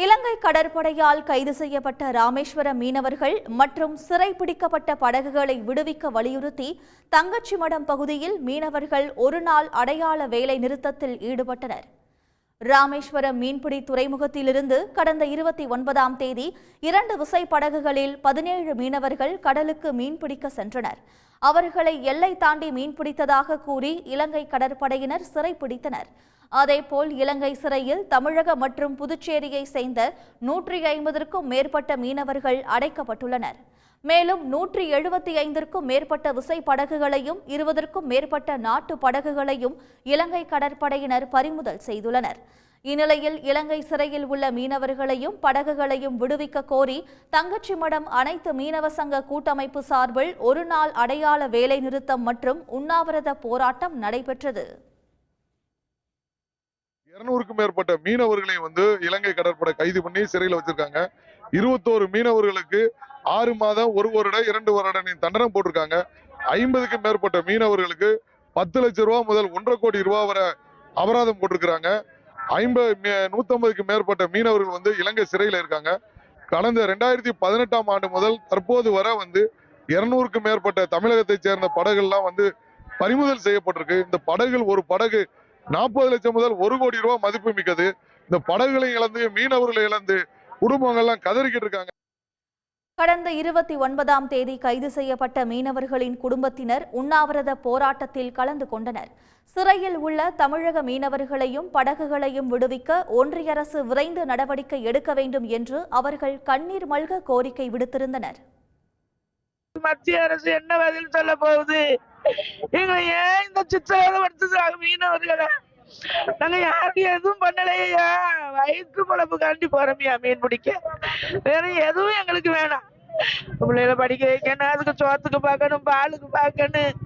இலங்கை கடற்படையால் கைது செய்யப்பட்ட ராமேஸ்வரம் மீனவர்கள் மற்றும் சிறைப்பிடிக்கப்பட்ட படகுகளை விடுவிக்க வலியுறுத்தி தங்கச்சிமடம் பகுதியில் மீனவர்கள் ஒருநாள் அடையாள வேலை நிறுத்தத்தில் ஈடுபட்டனர். ராமேஸ்வரம் மீன்பிடி துறைமுகத்திலிருந்து கடந்த 29ஆம் தேதி 2 விசைப்படகுகளில் 17 மீனவர்கள் கடலுக்கு மீன்பிடிக்க சென்றனர். அவர்களை எல்லை தாண்டி மீன்பிடித்ததாக கூறி இலங்கை கடற்படையினர் சிறைப்பிடித்தனர். அதேபோல் இலங்கை சிறையில் தமிழக மற்றும் புதுச்சேரியை சேர்ந்த 150க்கும் மேற்பட்ட மீனவர்கள் அடைக்கப்பட்டுள்ளனர். மேலும் 175க்கும் மேற்பட்ட விசைப்படகுகளையும் 20க்கும் மேற்பட்ட நாட்டு படகுகளையும் இலங்கை கடற்படையினர் பறிமுதல் செய்துள்ளனர். இந்நிலையில் இலங்கை சிறையில் உள்ள மீனவர்களையும் படகுகளையும் விடுவிக்க கோரி தங்கச்சிமடம் அனைத்து மீனவ சங்க கூட்டமைப்பு சார்பில் ஒருநாள் அடையாள வேலை நிறுத்தம் மற்றும் உண்ணாவிரத போராட்டம் நடைபெற்றது. 200க்கும் மேற்பட்ட மீனவர்களை இலங்கை கடற்படை கைது பண்ணி சிறையில் வச்சிருக்காங்க. 21 மீனவர்களுக்கு 6 மாதம் 1 வருடம் 2 வருடம் தண்டனை போட்டிருக்காங்க. 50க்கும் மேற்பட்ட மீனவர்களுக்கு 10 லட்சம் ரூபாய் முதல் 1.5 கோடி ரூபாய் வரை அபராதம் போட்டிருக்கிறாங்க. 150க்கும் மேற்பட்ட மீனவர்கள் இலங்கை சிறையில் இருக்காங்க. கடந்த 2018ஆம் ஆண்டு முதல் தற்போது வரை 200க்கும் மேற்பட்ட தமிழகத்தை சேர்ந்த படகுகள்லாம் பறிமுதல் செய்யப்பட்டிருக்கு. இந்த படகுகள் ஒரு படகு 40 லட்சம் முதல் 1 கோடி ரூபாய் மதிப்பு மிக்கது. இந்த படகுகளை இழந்து மீனவர்களை இழந்து குடும்பங்கள்லாம் கதறிக்கிட்டு இருக்காங்க. கடந்த 29ஆம் தேதி கைது செய்யப்பட்ட மீனவர்களின் குடும்பத்தினர் உண்ணாவிரத போராட்டத்தில் கலந்து கொண்டனர். சிறையில் உள்ள தமிழக மீனவர்களையும் படகுகளையும் விடுவிக்க ஒன்றிய அரசு விரைந்து நடவடிக்கை எடுக்க வேண்டும் என்று அவர்கள் கண்ணீர் மல்க கோரிக்கை விடுத்திருந்தனர். மத்திய அரசு என்ன பதில் சொல்ல போகுது? எங்களை ஏன் இந்த சித்திரவதைப்படுத்துறாங்க மீனவர்களை? நாங்க யாருக்கும் எதுவும் பண்ணலையா? வயிற்று பொழப்பு காண்டி போறோமையா மீன் பிடிக்க? வேற எதுவும் எங்களுக்கு வேணாம். பிள்ளைகளை படிக்க வைக்கணும், அதுக்கு சோத்துக்கு பார்க்கணும், பாலுக்கு பார்க்கணும்,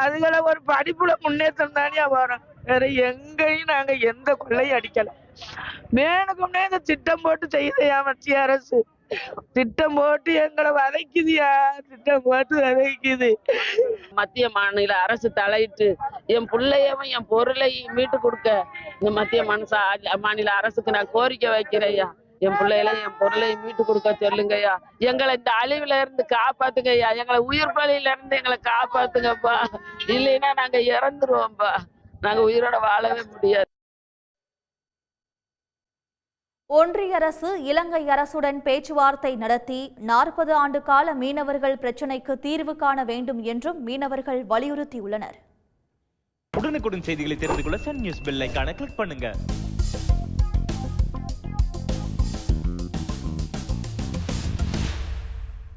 அதுகளை ஒரு படிப்புல முன்னேற்றம் தானியா போறோம். வேற எங்கேயும் நாங்க எந்த கொள்ளையும் அடிக்கல. வேணுக்கும்னே இந்த திட்டம் போட்டு செய்யுதையா மத்திய அரசு? திட்டம் போட்டு எங்களை வதைக்குதியா? திட்டம் போட்டு வதைக்குது. மத்திய மாநில அரசு தலையிட்டு என் பிள்ளையவும் என் பொருளையும் மீட்டு கொடுக்க இந்த மத்திய மாநில அரசுக்கு நான் கோரிக்கை வைக்கிறேயா. என் பிள்ளைகளையும் என் பொருளையும் மீட்டு கொடுக்க சொல்லுங்கய்யா. எங்களை இந்த அழிவுல இருந்து காப்பாத்துங்கய்யா. எங்களை உயிர் பலியில இருந்து எங்களை காப்பாத்துங்கப்பா. இல்லைன்னா நாங்க இறந்துருவோம்ப்பா. நாங்க உயிரோட வாழவே முடியாது. ஒன்றிய அரசு இலங்கை அரசுடன் பேச்சுவார்த்தை நடத்தி 40 ஆண்டு கால மீனவர்கள் பிரச்சினைக்கு தீர்வு காண வேண்டும் என்றும் மீனவர்கள் வலியுறுத்தியுள்ளனர். உடனுக்குடன் செய்திகளை தெரிந்து கொள்ள சன் நியூஸ் பெல் ஐகானை கிளிக் பண்ணுங்க.